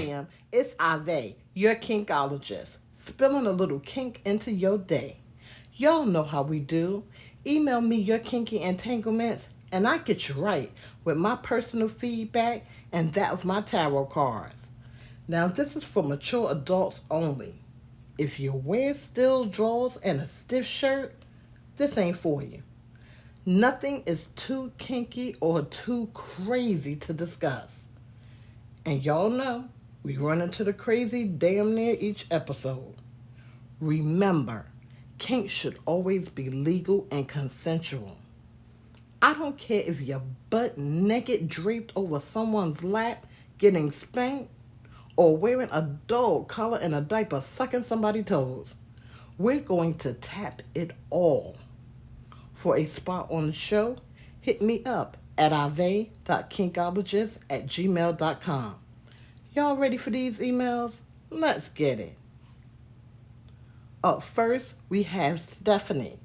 fam. It's Ave, your kinkologist, spilling a little kink into your day. Y'all know how we do. Email me your kinky entanglements, and I get you right with my personal feedback and that of my tarot cards. Now, this is for mature adults only. If you wear steel drawers and a stiff shirt, this ain't for you. Nothing is too kinky or too crazy to discuss. And y'all know we run into the crazy damn near each episode. Remember, kink should always be legal and consensual. I don't care if you're butt naked draped over someone's lap getting spanked or wearing a dog collar and a diaper sucking somebody's toes. We're going to tap it all. For a spot on the show, hit me up at ahvay.kinkologist@gmail.com. Y'all ready for these emails? Let's get it. Up first, we have Stephanie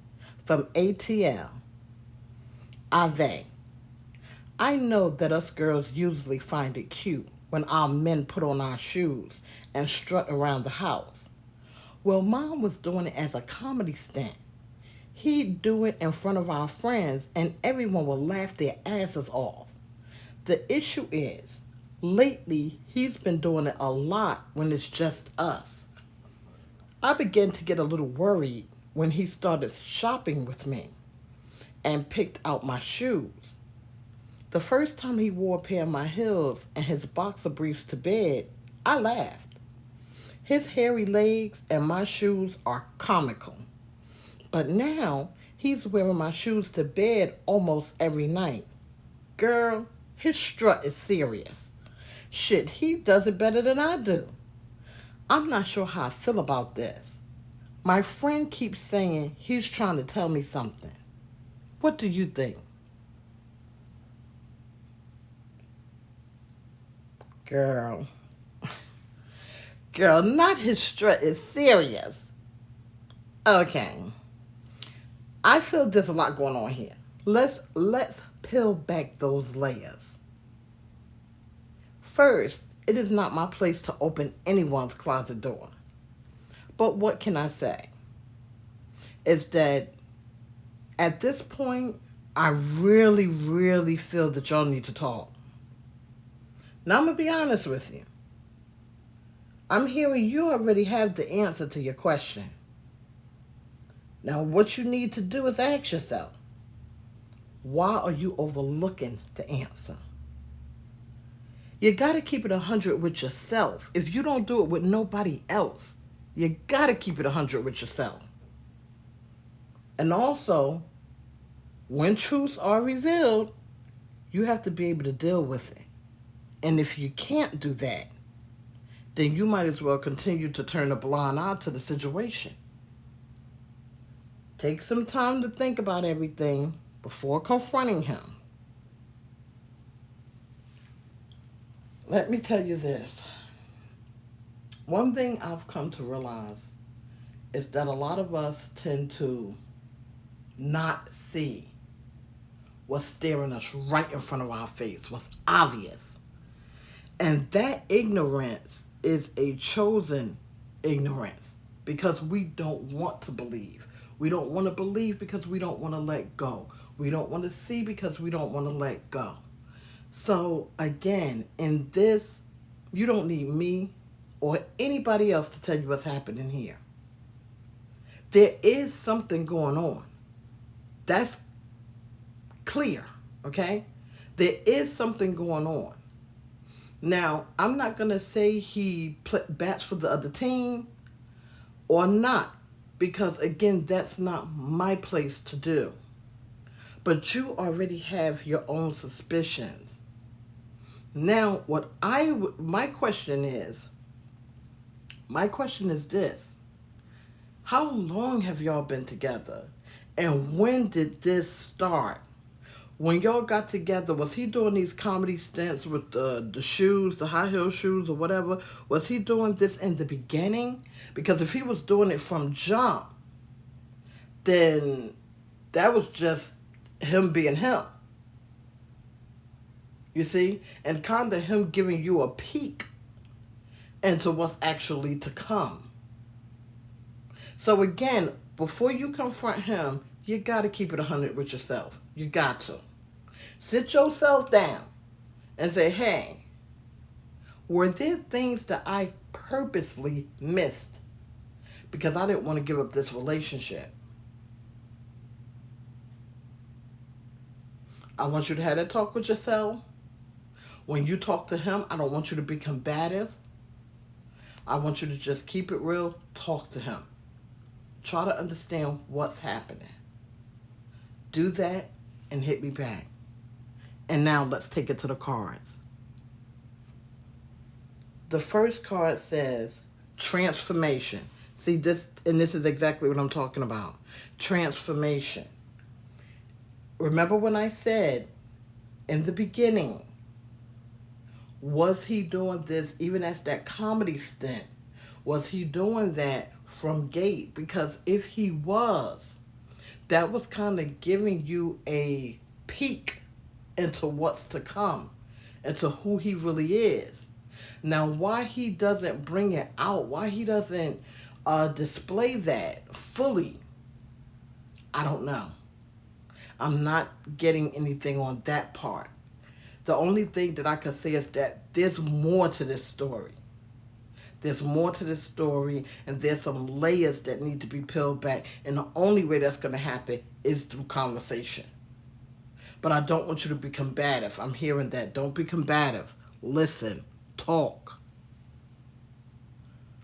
from ATL. Ave. I know that us girls usually find it cute when our men put on our shoes and strut around the house. Well, Mom was doing it as a comedy stunt. He'd do it in front of our friends and everyone would laugh their asses off. The issue is, lately he's been doing it a lot when it's just us. I began to get a little worried when he started shopping with me and picked out my shoes. The first time he wore a pair of my heels and his boxer briefs to bed, I laughed. His hairy legs and my shoes are comical. But now, he's wearing my shoes to bed almost every night. Girl, his strut is serious. Shit, he does it better than I do. I'm not sure how I feel about this. My friend keeps saying he's trying to tell me something. What do you think? Girl. Girl, not his strut is serious. Okay. I feel there's a lot going on here. Let's peel back those layers. First, it is not my place to open anyone's closet door. But what can I say? Is that at this point, I really, really feel that y'all need to talk. Now, I'm going to be honest with you. I'm hearing you already have the answer to your question. Now, what you need to do is ask yourself, why are you overlooking the answer? You got to keep it 100 with yourself. If you don't do it with nobody else, you got to keep it 100 with yourself. And also, when truths are revealed, you have to be able to deal with it. And if you can't do that, then you might as well continue to turn a blind eye to the situation. Take some time to think about everything before confronting him. Let me tell you this. One thing I've come to realize is that a lot of us tend to not see what's staring us right in front of our face, what's obvious. And that ignorance is a chosen ignorance because we don't want to believe. We don't want to believe because we don't want to let go. We don't want to see because we don't want to let go. So again, in this, you don't need me or anybody else to tell you what's happening here. There is something going on. That's clear, okay? There is something going on. Now, I'm not going to say he bats for the other team or not, because again, that's not my place to do. But you already have your own suspicions. Now, my question is this. How long have y'all been together? And when did this start? When y'all got together, was he doing these comedy stunts with the shoes, the high heel shoes or whatever? Was he doing this in the beginning? Because if he was doing it from jump, then that was just him being him. You see? And kind of him giving you a peek into what's actually to come. So again, before you confront him, you got to keep it 100 with yourself. You got to. Sit yourself down and say, hey, were there things that I purposely missed because I didn't want to give up this relationship? I want you to have that talk with yourself. When you talk to him, I don't want you to be combative. I want you to just keep it real. Talk to him. Try to understand what's happening. Do that and hit me back. And now let's take it to the cards. The first card says transformation. See this, and this is exactly what I'm talking about. Transformation. Remember when I said in the beginning, was he doing this even as that comedy stint? Was he doing that from gate? Because if he was, that was kind of giving you a peek into what's to come, into who he really is. Now, why he doesn't bring it out, why he doesn't display that fully, I don't know. I'm not getting anything on that part. The only thing that I could say is that there's more to this story. There's more to this story, and there's some layers that need to be peeled back. And the only way that's going to happen is through conversation. But I don't want you to be combative. I'm hearing that. Don't be combative. Listen. Talk.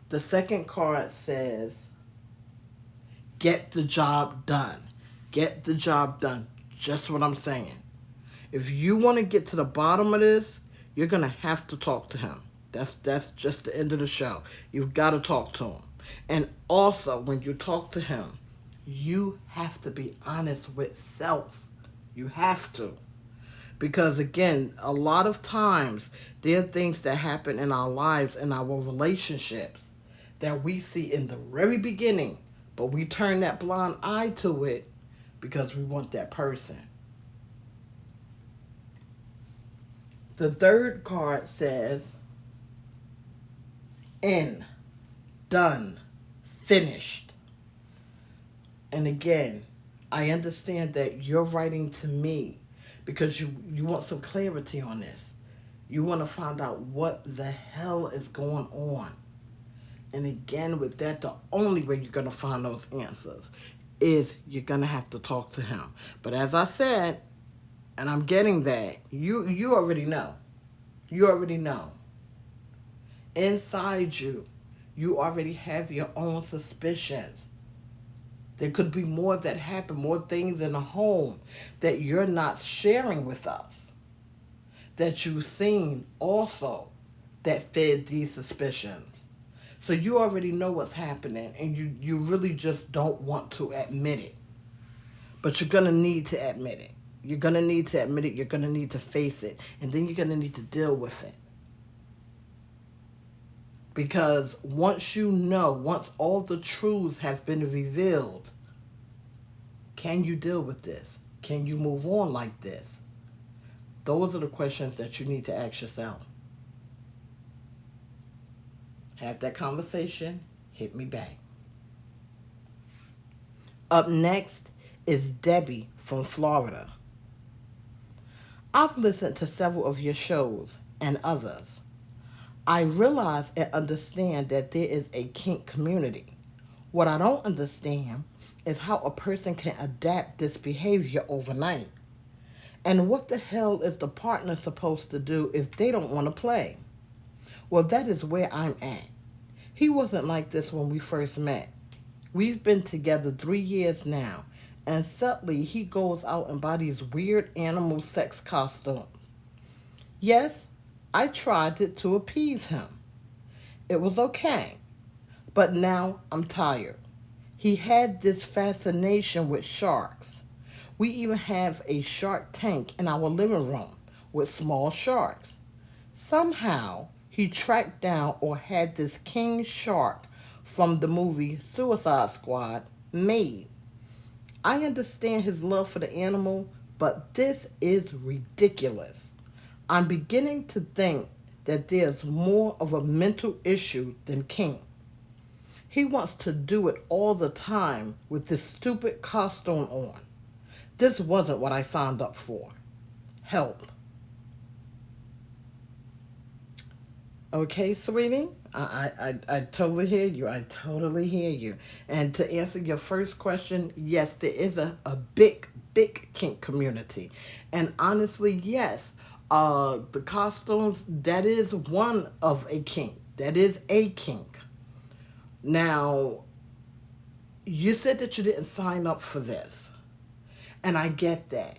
The second card says, get the job done. Get the job done. Just what I'm saying. If you want to get to the bottom of this, you're going to have to talk to him. That's just the end of the show. You've got to talk to him. And also, when you talk to him, you have to be honest with self. You have to. Because again, a lot of times, there are things that happen in our lives, in our relationships, that we see in the very beginning, but we turn that blind eye to it because we want that person. The third card says, end, done, finished. And again, I understand that you're writing to me because you want some clarity on this. You want to find out what the hell is going on. And again, with that, the only way you're going to find those answers is you're going to have to talk to him. But as I said, and I'm getting that, you already know. You already know. Inside you, you already have your own suspicions. There could be more that happen, more things in the home that you're not sharing with us, that you've seen also that fed these suspicions. So you already know what's happening, and you really just don't want to admit it. But you're going to need to admit it. You're going to need to admit it. You're going to need to face it. And then you're going to need to deal with it. Because once you know, once all the truths have been revealed, can you deal with this? Can you move on like this? Those are the questions that you need to ask yourself. Have that conversation. Hit me back. Up next is Debbie from Florida. I've listened to several of your shows and others. I realize and understand that there is a kink community. What I don't understand is how a person can adapt this behavior overnight. And what the hell is the partner supposed to do if they don't want to play? Well, that is where I'm at. He wasn't like this when we first met. We've been together 3 years now, and suddenly he goes out and buys these weird animal sex costumes. Yes, I tried it to appease him. It was okay, but now I'm tired. He had this fascination with sharks. We even have a shark tank in our living room with small sharks. Somehow, he tracked down or had this king shark from the movie Suicide Squad made. I understand his love for the animal, but this is ridiculous. I'm beginning to think that there's more of a mental issue than kink. He wants to do it all the time with this stupid costume on. This wasn't what I signed up for. Help. Okay, sweetie? I totally hear you. I totally hear you. And to answer your first question, yes, there is a big kink community. And honestly, yes, the costumes, that is one of a kink. That is a kink. Now, you said that you didn't sign up for this. And I get that.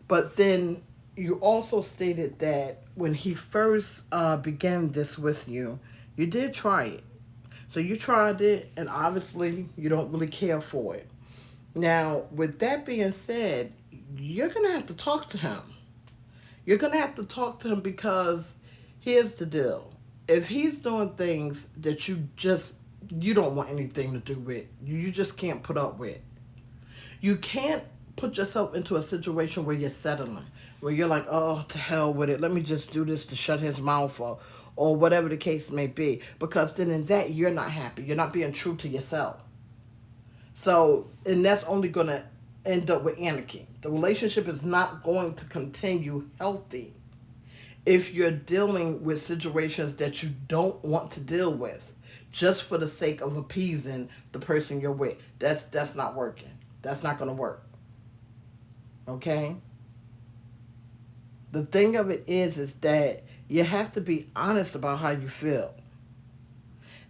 But then you also stated that when he first began this with you, you did try it. So you tried it, and obviously you don't really care for it. Now, with that being said, you're going to have to talk to him. You're going to have to talk to him because here's the deal. If he's doing things that you don't want anything to do with, you just can't put up with. You can't put yourself into a situation where you're settling, where you're like, oh, to hell with it. Let me just do this to shut his mouth, or whatever the case may be. Because then in that, you're not happy. You're not being true to yourself. So, and that's only going to end up with anarchy. The relationship is not going to continue healthy if you're dealing with situations that you don't want to deal with just for the sake of appeasing the person you're with. That's not working. That's not going to work. Okay? The thing of it is that you have to be honest about how you feel.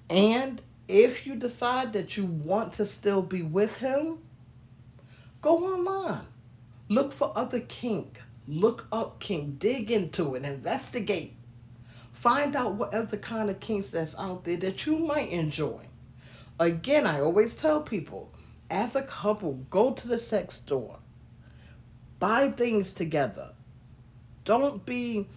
And if you decide that you want to still be with him, go online. Look for other kink. Look up kink. Dig into it. Investigate. Find out what other kind of kinks that's out there that you might enjoy. Again, I always tell people, as a couple, go to the sex store. Buy things together. Don't be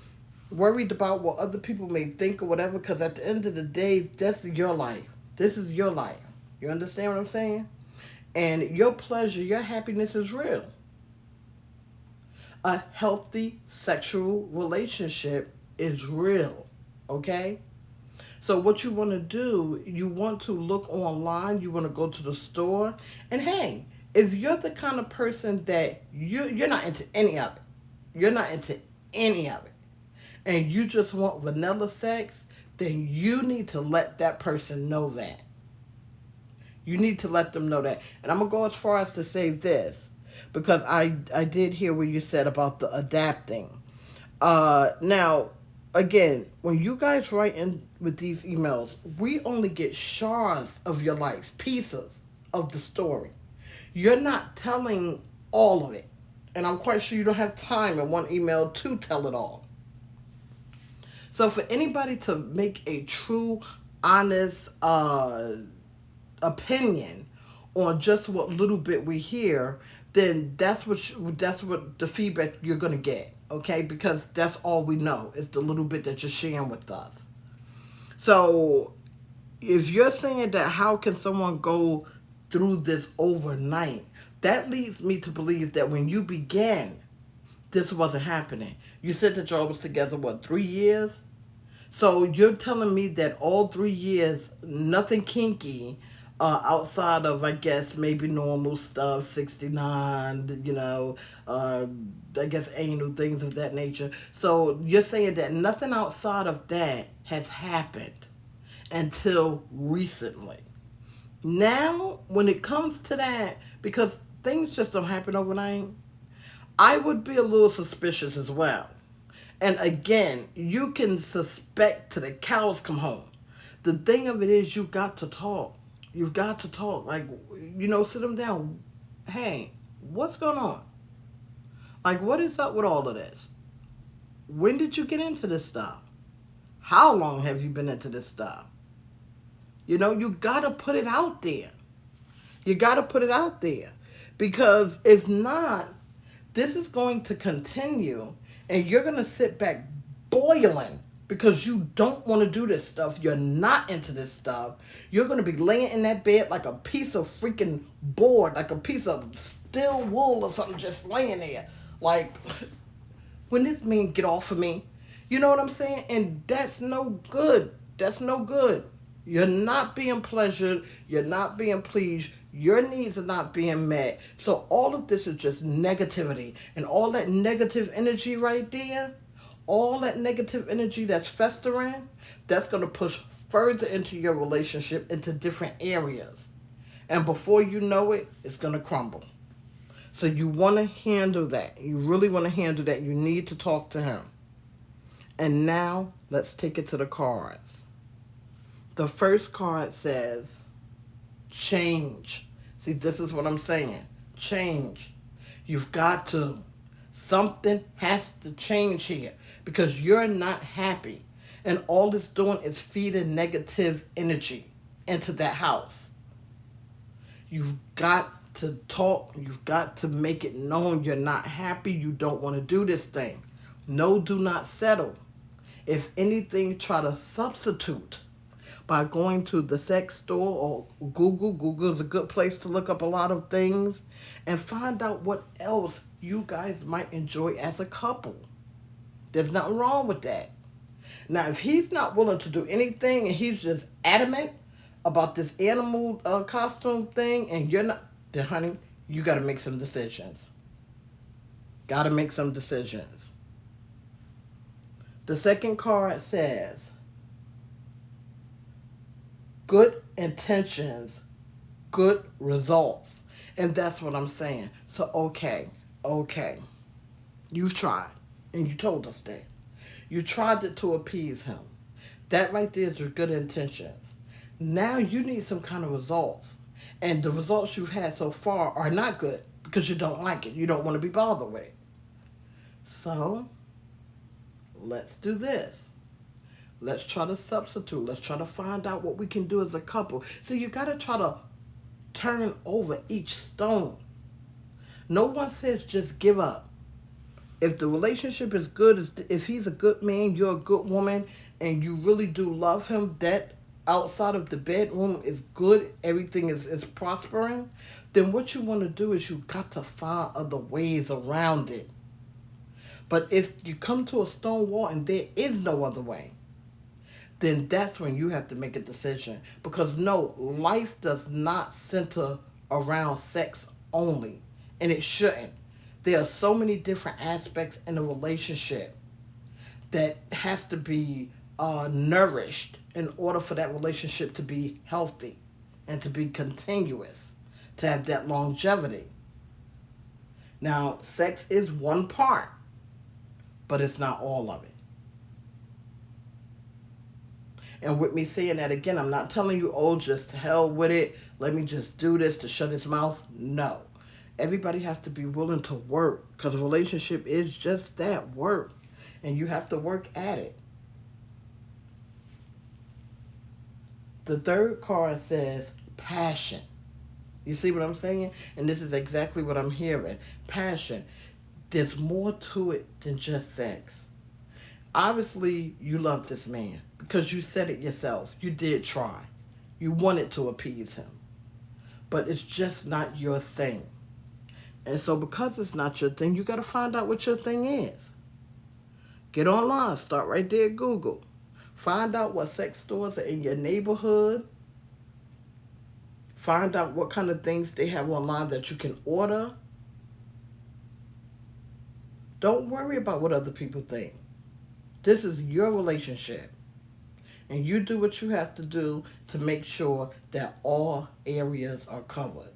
worried about what other people may think or whatever, because at the end of the day, that's your life. This is your life. You understand what I'm saying? And your pleasure, your happiness is real. A healthy sexual relationship is real. Okay? So what you want to do, you want to look online, you want to go to the store, and hey, if you're the kind of person that you're not into any of it, you're not into any of it, and you just want vanilla sex, then you need to let that person know that. You need to let them know that. And I'm going to go as far as to say this, because I did hear what you said about the adapting. Now, again, when you guys write in with these emails, we only get shards of your life, pieces of the story. You're not telling all of it. And I'm quite sure you don't have time in one email to tell it all. So for anybody to make a true, honest opinion on just what little bit we hear, then that's what the feedback you're gonna get, okay? Because that's all we know is the little bit that you're sharing with us. So if you're saying that how can someone go through this overnight, that leads me to believe that when you began, this wasn't happening. You said that y'all was together, what, 3 years? So you're telling me that all 3 years, nothing kinky, outside of, I guess, maybe normal stuff, 69, I guess anal, things of that nature. So you're saying that nothing outside of that has happened until recently. Now, when it comes to that, because things just don't happen overnight, I would be a little suspicious as well. And again, you can suspect till the cows come home. The thing of it is, you got to talk. You've got to talk. Like, sit them down. Hey, what's going on? Like, what is up with all of this? When did you get into this stuff? How long have you been into this stuff? You got to put it out there. You got to put it out there. Because if not, this is going to continue, and you're going to sit back boiling because you don't want to do this stuff. You're not into this stuff. You're going to be laying in that bed like a piece of freaking board, like a piece of steel wool or something, just laying there. Like, when this man get off of me, You know what I'm saying? And that's no good. That's no good. You're not being pleasured. You're not being pleased. Your needs are not being met. So all of this is just negativity. And all that negative energy right there, all that negative energy that's festering, that's going to push further into your relationship into different areas. And before you know it, it's going to crumble. So you want to handle that. You really want to handle that. You need to talk to him. And now let's take it to the cards. The first card says change. See, this is what I'm saying. Change. You've got to. Something has to change here because you're not happy. And all it's doing is feeding negative energy into that house. You've got to talk. You've got to make it known you're not happy. You don't want to do this thing. No, do not settle. If anything, try to substitute by going to the sex store or Google. Google is a good place to look up a lot of things and find out what else you guys might enjoy as a couple. There's nothing wrong with that. Now, if he's not willing to do anything and he's just adamant about this animal costume thing and you're not, then honey, you got to make some decisions. Got to make some decisions. The second card says, good intentions, good results. And that's what I'm saying. So, okay. You've tried. And you told us that. You tried it to appease him. That right there is your good intentions. Now you need some kind of results. And the results you've had so far are not good because you don't like it. You don't want to be bothered with it. So, let's do this. Let's try to substitute. Let's try to find out what we can do as a couple. See, you got to try to turn over each stone. No one says just give up. If the relationship is good, if he's a good man, you're a good woman, and you really do love him, that outside of the bedroom is good, everything is prospering, then what you want to do is you got to find other ways around it. But if you come to a stone wall and there is no other way, then that's when you have to make a decision. Because no, life does not center around sex only. And it shouldn't. There are so many different aspects in a relationship that has to be nourished in order for that relationship to be healthy and to be continuous, to have that longevity. Now, sex is one part, but it's not all of it. And with me saying that again, I'm not telling you, oh, just to hell with it. Let me just do this to shut his mouth. No. Everybody has to be willing to work because a relationship is just that, work. And you have to work at it. The third card says passion. You see what I'm saying? And this is exactly what I'm hearing. Passion. There's more to it than just sex. Obviously, you love this man because you said it yourself. You did try. You wanted to appease him. But it's just not your thing. And so because it's not your thing, you got to find out what your thing is. Get online. Start right there at Google. Find out what sex stores are in your neighborhood. Find out what kind of things they have online that you can order. Don't worry about what other people think. This is your relationship. And you do what you have to do to make sure that all areas are covered.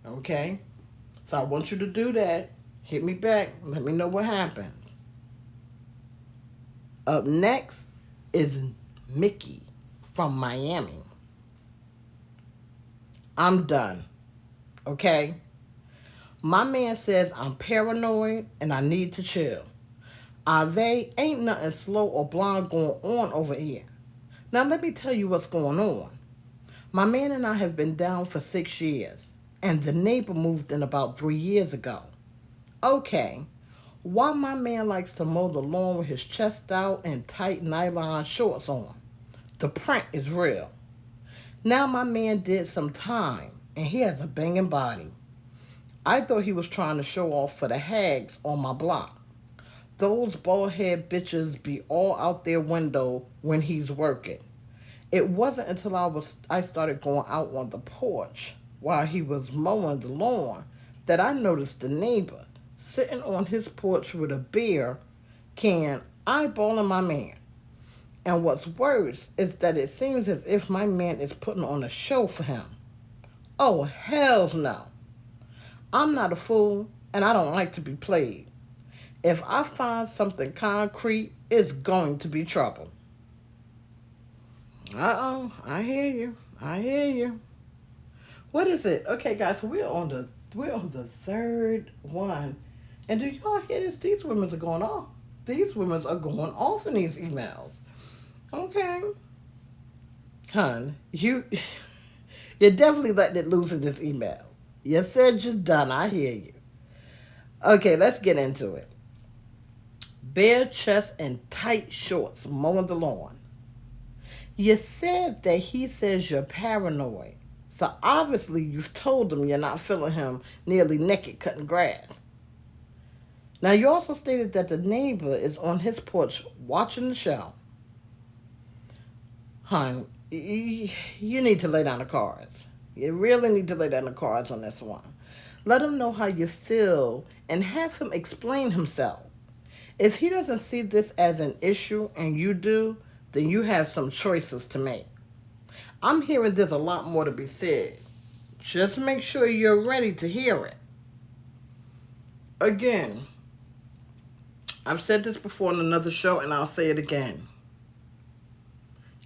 Okay? So I want you to do that. Hit me back. Let me know what happens. Up next is Mickey from Miami. I'm done. Okay? My man says I'm paranoid and I need to chill. Ahvay, ain't nothing slow or blind going on over here. Now let me tell you what's going on. My man and I have been down for 6 years, and the neighbor moved in about 3 years ago. Okay, why my man likes to mow the lawn with his chest out and tight nylon shorts on? The print is real. Now my man did some time, and he has a banging body. I thought he was trying to show off for the hags on my block. those bald head bitches be all out their window when he's working. It wasn't until I started going out on the porch while he was mowing the lawn that I noticed the neighbor sitting on his porch with a beer can eyeballing my man. And what's worse is that it seems as if my man is putting on a show for him. Oh, hells no. I'm not a fool, and I don't like to be played. If I find something concrete, it's going to be trouble. Uh-oh, I hear you. I hear you. What is it? Okay, guys, so we're on the third one. And do y'all hear this? These women are going off. These women are going off in these emails. Okay. Hun, you're definitely letting it loose in this email. You said you're done. I hear you. Okay, let's get into it. Bare chest and tight shorts mowing the lawn. You said that he says you're paranoid. So obviously you've told him you're not feeling him nearly naked cutting grass. Now you also stated that the neighbor is on his porch watching the show. Hon, you need to lay down the cards. You really need to lay down the cards on this one. Let him know how you feel and have him explain himself. If he doesn't see this as an issue and you do, then you have some choices to make. I'm hearing there's a lot more to be said. Just make sure you're ready to hear it. Again, I've said this before in another show and I'll say it again.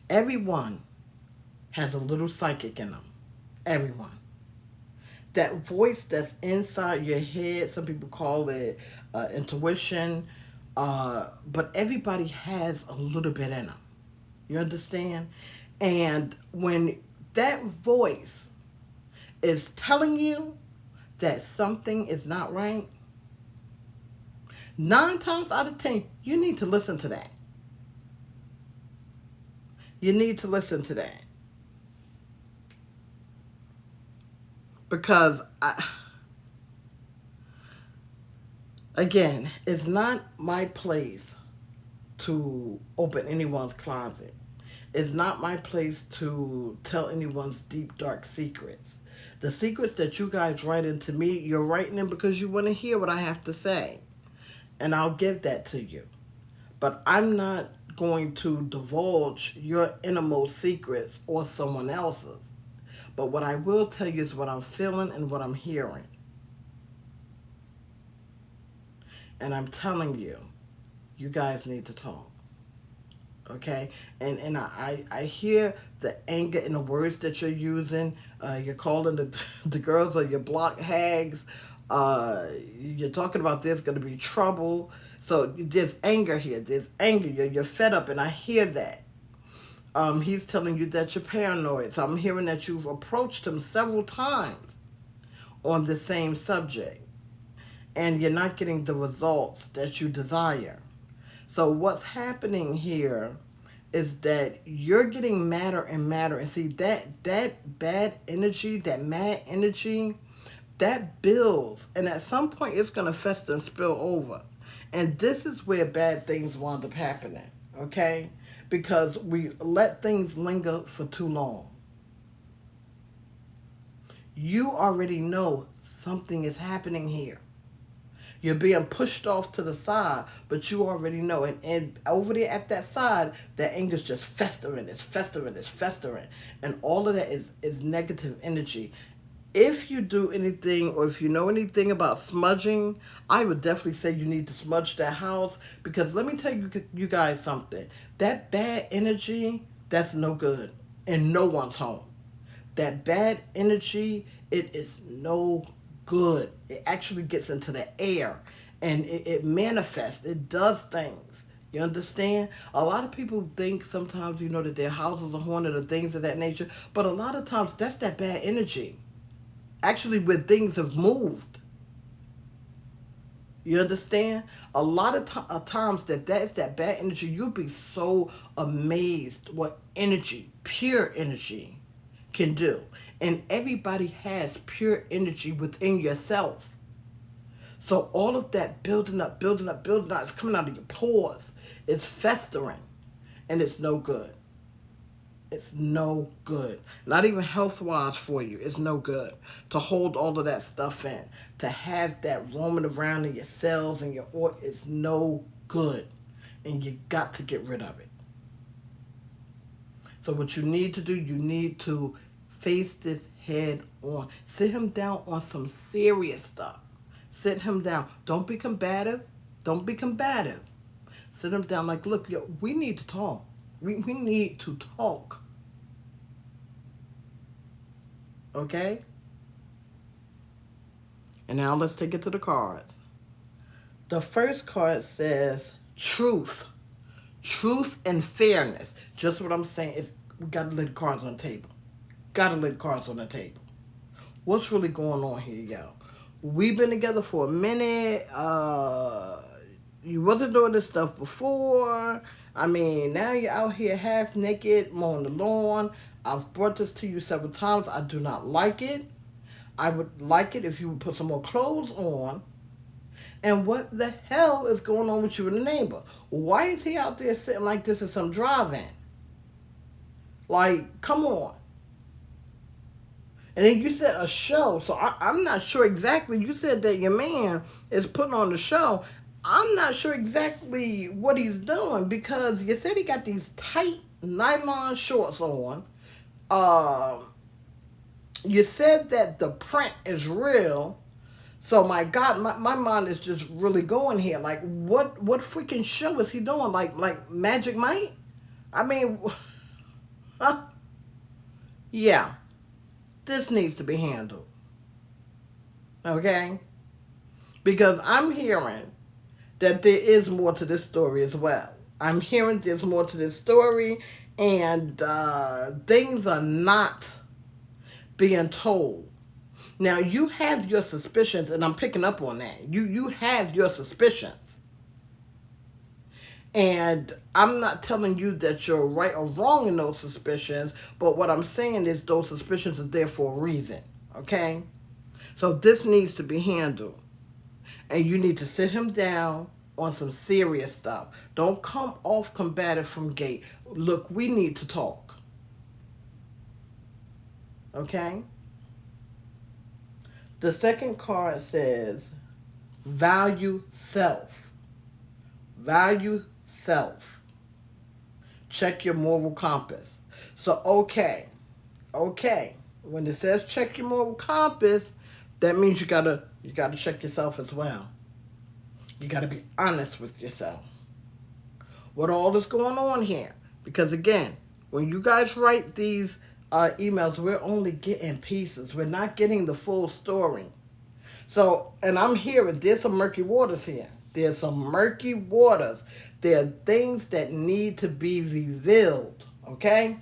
Everyone has a little psychic in them. Everyone. That voice that's inside your head, some people call it intuition, but everybody has a little bit in them. You understand? And when that voice is telling you that something is not right, 9 times out of 10, you need to listen to that. You need to listen to that. Because, again, it's not my place to open anyone's closet. It's not my place to tell anyone's deep, dark secrets. The secrets that you guys write into me, you're writing them because you want to hear what I have to say. And I'll give that to you. But I'm not going to divulge your innermost secrets or someone else's. But what I will tell you is what I'm feeling and what I'm hearing. And I'm telling you, you guys need to talk. Okay? And I hear the anger in the words that you're using. You're calling the girls or your block hags. You're talking about there's going to be trouble. So there's anger here. There's anger. You're fed up, and I hear that. He's telling you that you're paranoid. So I'm hearing that you've approached him several times on the same subject. And you're not getting the results that you desire. So what's happening here is that you're getting madder and madder. And see, that bad energy, that mad energy, that builds. And at some point, it's going to fester and spill over. And this is where bad things wind up happening, okay? Because we let things linger for too long. You already know something is happening here. You're being pushed off to the side, but you already know. And over there at that side, that anger's just festering. It's festering. It's festering. And all of that is negative energy. If you do anything or if you know anything about smudging, I would definitely say you need to smudge that house. Because let me tell you guys something. That bad energy, that's no good in no one's home. That bad energy, it is no good. It actually gets into the air and it manifests. It does things. You understand? A lot of people think sometimes, that their houses are haunted or things of that nature. But a lot of times, that's that bad energy. Actually, where things have moved. You understand? A lot of times that's that bad energy. You'll be so amazed what energy, pure energy, can do. And everybody has pure energy within yourself. So all of that building up, building up, building up, it's coming out of your pores. It's festering. And it's no good. It's no good. Not even health-wise for you. It's no good to hold all of that stuff in. To have that roaming around in your cells and your organs. It's no good. And you got to get rid of it. So what you need to do, you need to face this head on. Sit him down on some serious stuff. Sit him down. Don't be combative. Don't be combative. Sit him down like, look, yo, we need to talk. We need to talk. Okay? And now let's take it to the cards. The first card says truth. Truth and fairness. Just what I'm saying is we got to lay the cards on the table. Got to lay the cards on the table. What's really going on here, yo? We've been together for a minute. You wasn't doing this stuff before. I mean, now you're out here half naked, mowing the lawn. I've brought this to you several times. I do not like it. I would like it if you would put some more clothes on. And what the hell is going on with you and the neighbor? Why is he out there sitting like this in some drive-in? Like, come on. And then you said a show, so I'm not sure exactly. You said that your man is putting on the show. I'm not sure exactly what he's doing because you said he got these tight nylon shorts on. You said that the print is real. So my God, my mind is just really going here. Like, what freaking show is he doing? Like Magic Mike? I mean, yeah. This needs to be handled. Okay? Because I'm hearing that there is more to this story as well. I'm hearing there's more to this story, and things are not being told. Now, you have your suspicions, and I'm picking up on that. You have your suspicions. And I'm not telling you that you're right or wrong in those suspicions, but what I'm saying is those suspicions are there for a reason, okay? So this needs to be handled. And you need to sit him down on some serious stuff. Don't come off combative from gate. Look, we need to talk. Okay? The second card says, value self. Value self. Check your moral compass. So, okay. When it says check your moral compass, that means you gotta check yourself as well. You gotta be honest with yourself. What all is going on here? Because again, when you guys write these emails, we're only getting pieces. We're not getting the full story. So, and I'm hearing there's some murky waters here. There's some murky waters. There are things that need to be revealed. Okay?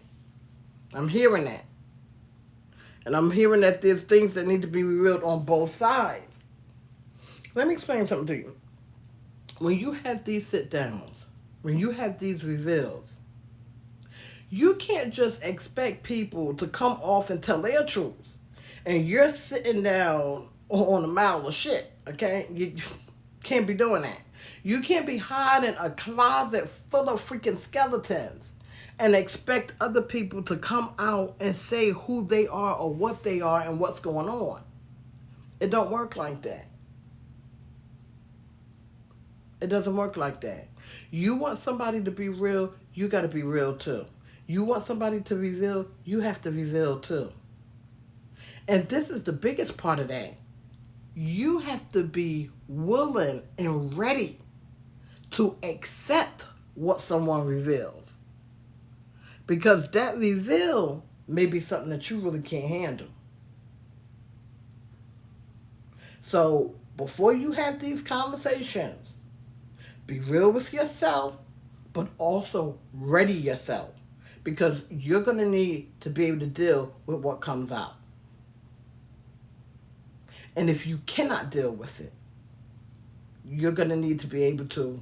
I'm hearing that. And I'm hearing that there's things that need to be revealed on both sides. Let me explain something to you. When you have these sit-downs, when you have these reveals, you can't just expect people to come off and tell their truths. And you're sitting down on a mile of shit, okay? You can't be doing that. You can't be hiding a closet full of freaking skeletons and expect other people to come out and say who they are or what they are and what's going on. It don't work like that. It doesn't work like that. You want somebody to be real, you got to be real too. You want somebody to reveal, you have to reveal too. And this is the biggest part of that. You have to be willing and ready to accept what someone reveals. Because that reveal may be something that you really can't handle. So before you have these conversations, be real with yourself, but also ready yourself. Because you're going to need to be able to deal with what comes out. And if you cannot deal with it, you're going to need to be able to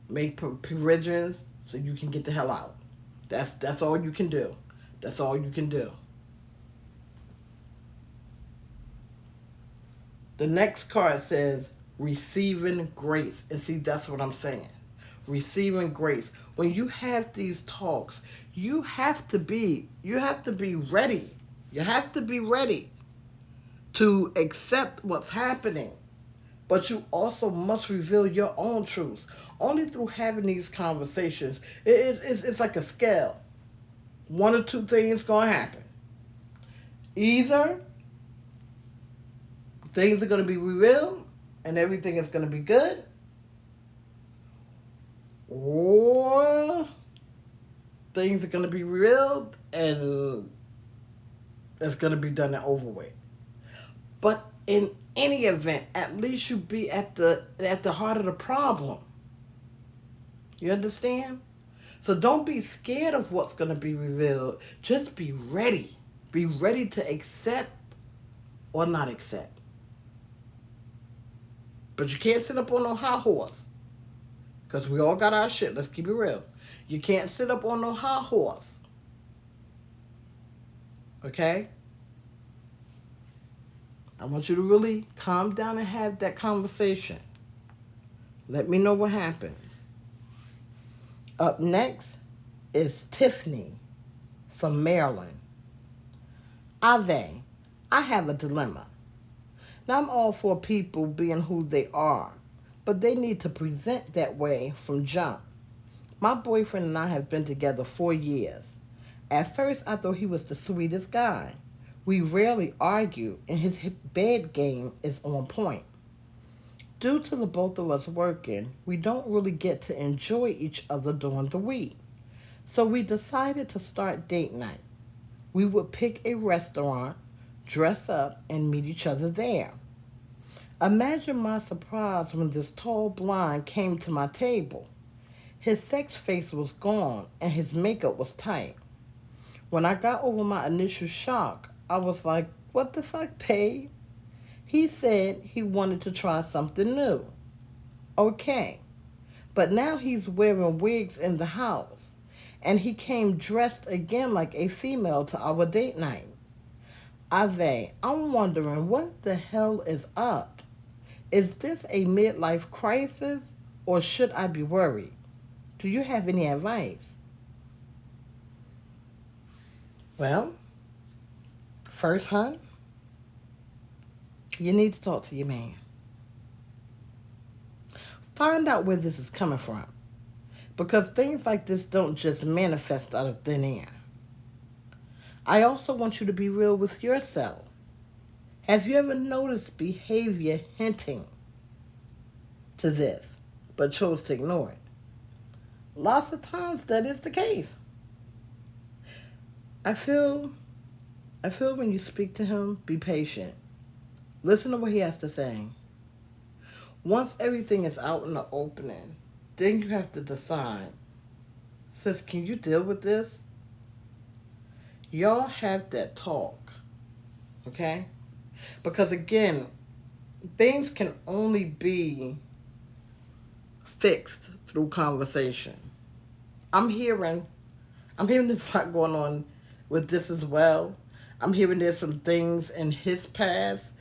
make provisions so you can get the hell out. That's all you can do. That's all you can do. The next card says receiving grace. And see, that's what I'm saying. Receiving grace. When you have these talks, you have to be ready. You have to be ready to accept what's happening. But you also must reveal your own truths. Only through having these conversations, it's like a scale. One or two things gonna happen. Either things are gonna be revealed and everything is gonna be good, or things are gonna be revealed and it's gonna be done and over with. But in any event, at least you be at the heart of the problem. You understand? So don't be scared of what's going to be revealed. Just be ready. Be ready to accept or not accept. But you can't sit up on no high horse. Because we all got our shit. Let's keep it real. You can't sit up on no high horse. Okay? I want you to really calm down and have that conversation. Let me know what happens. Up next is Tiffany from Maryland. Ahvay, I have a dilemma. Now, I'm all for people being who they are, but they need to present that way from jump. My boyfriend and I have been together 4 years. At first, I thought he was the sweetest guy. We rarely argue, and his bed game is on point. Due to the both of us working, we don't really get to enjoy each other during the week. So we decided to start date night. We would pick a restaurant, dress up, and meet each other there. Imagine my surprise when this tall blonde came to my table. His sex face was gone and his makeup was tight. When I got over my initial shock, I was like, what the fuck, babe? He said he wanted to try something new. Okay, but now he's wearing wigs in the house, and he came dressed again like a female to our date night. Ahvay, I'm wondering what the hell is up? Is this a midlife crisis, or should I be worried? Do you have any advice? Well, first, hon, you need to talk to your man. Find out where this is coming from. Because things like this don't just manifest out of thin air. I also want you to be real with yourself. Have you ever noticed behavior hinting to this, but chose to ignore it? Lots of times that is the case. I feel when you speak to him, be patient. Listen to what he has to say. Once everything is out in the opening, then you have to decide, sis, can you deal with this? Y'all have that talk, okay? Because again, things can only be fixed through conversation. I'm hearing this lot going on with this as well. I'm hearing there's some things in his past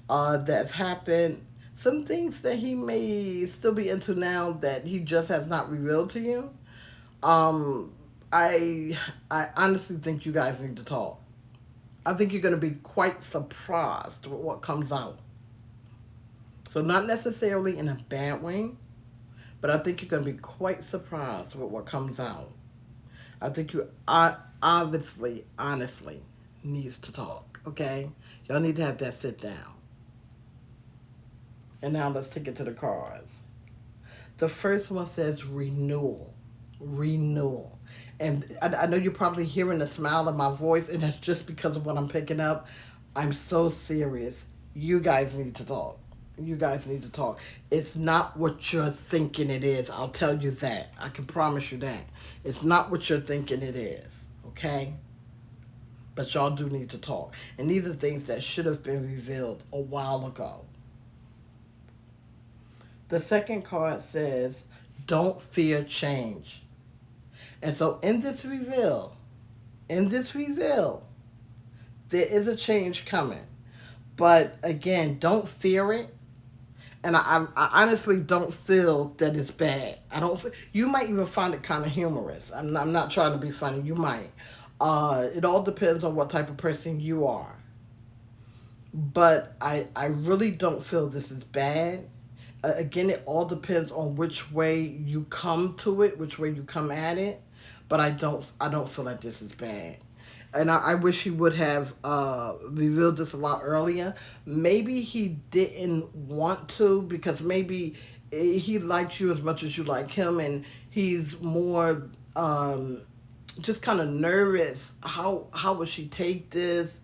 that's happened. Some things that he may still be into now that he just has not revealed to you. I honestly think you guys need to talk. I think you're going to be quite surprised with what comes out. So not necessarily in a bad way, but I think you're going to be quite surprised with what comes out. I think you obviously, honestly, needs to talk, okay? Y'all need to have that sit down. And now let's take it to the cards. The first one says renewal. Renewal. And I know you're probably hearing the smile in my voice, and that's just because of what I'm picking up. I'm so serious. You guys need to talk. You guys need to talk. It's not what you're thinking it is. I'll tell you that. I can promise you that. It's not what you're thinking it is. Okay? But y'all do need to talk. And these are things that should have been revealed a while ago. The second card says, don't fear change. And so in this reveal, there is a change coming. But again, don't fear it. And I honestly don't feel that it's bad. I don't. You might even find it kind of humorous. I'm not trying to be funny. You might. It all depends on what type of person you are. But I really don't feel this is bad. Again, it all depends on which way you come to it, which way you come at it. But I don't feel like this is bad. And I wish he would have revealed this a lot earlier. Maybe he didn't want to because maybe he likes you as much as you like him, and he's more just kind of nervous. How would she take this?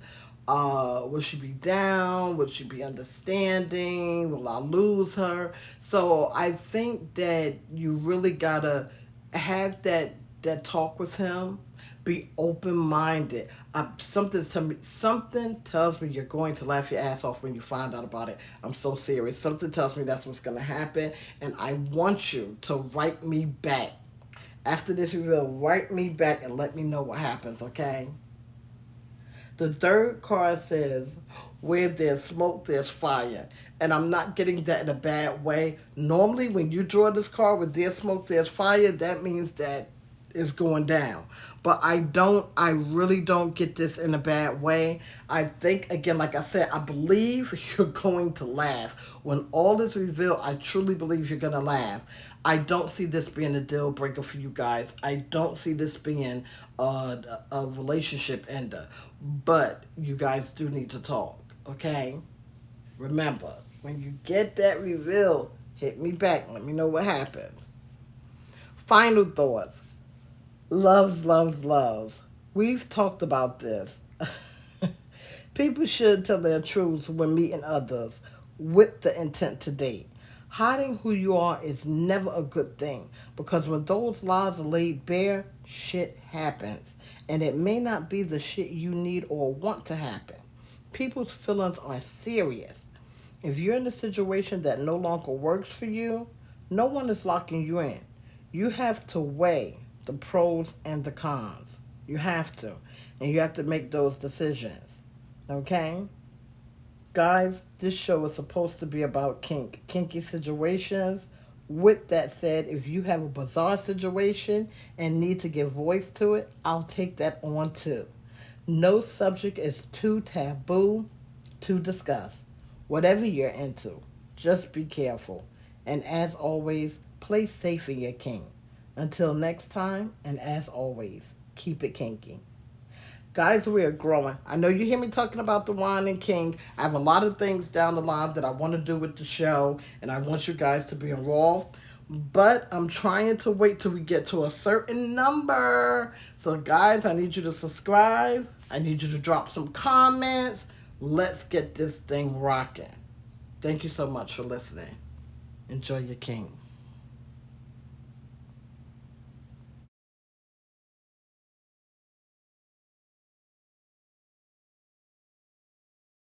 Will she be down? Will she be understanding? Will I lose her? So I think that you really gotta have that talk with him. Be open minded. Something tells me you're going to laugh your ass off when you find out about it. I'm so serious. Something tells me that's what's gonna happen, and I want you to write me back after this reveal. Write me back and let me know what happens. Okay. The third card says, where there's smoke, there's fire. And I'm not getting that in a bad way. Normally, when you draw this card with there's smoke, there's fire, that means that it's going down. But I really don't get this in a bad way. I think, again, like I said, I believe you're going to laugh. When all is revealed, I truly believe you're going to laugh. I don't see this being a deal breaker for you guys. I don't see this being a relationship ender. But you guys do need to talk, okay? Remember, when you get that reveal, hit me back. Let me know what happens. Final thoughts. Loves, loves, loves. We've talked about this. People should tell their truths when meeting others with the intent to date. Hiding who you are is never a good thing because when those lies are laid bare, shit happens. And it may not be the shit you need or want to happen. People's feelings are serious. If you're in a situation that no longer works for you, no one is locking you in. You have to weigh the pros and the cons. You have to. And you have to make those decisions. Okay? Guys, this show is supposed to be about kinky situations. With that said, if you have a bizarre situation and need to give voice to it, I'll take that on too. No subject is too taboo to discuss. Whatever you're into, just be careful. And as always, play safe in your king. Until next time, and as always, keep it kinky. Guys, we are growing. I know you hear me talking about the wine and king. I have a lot of things down the line that I want to do with the show, and I want you guys to be involved. But I'm trying to wait till we get to a certain number. So, guys, I need you to subscribe. I need you to drop some comments. Let's get this thing rocking. Thank you so much for listening. Enjoy your king.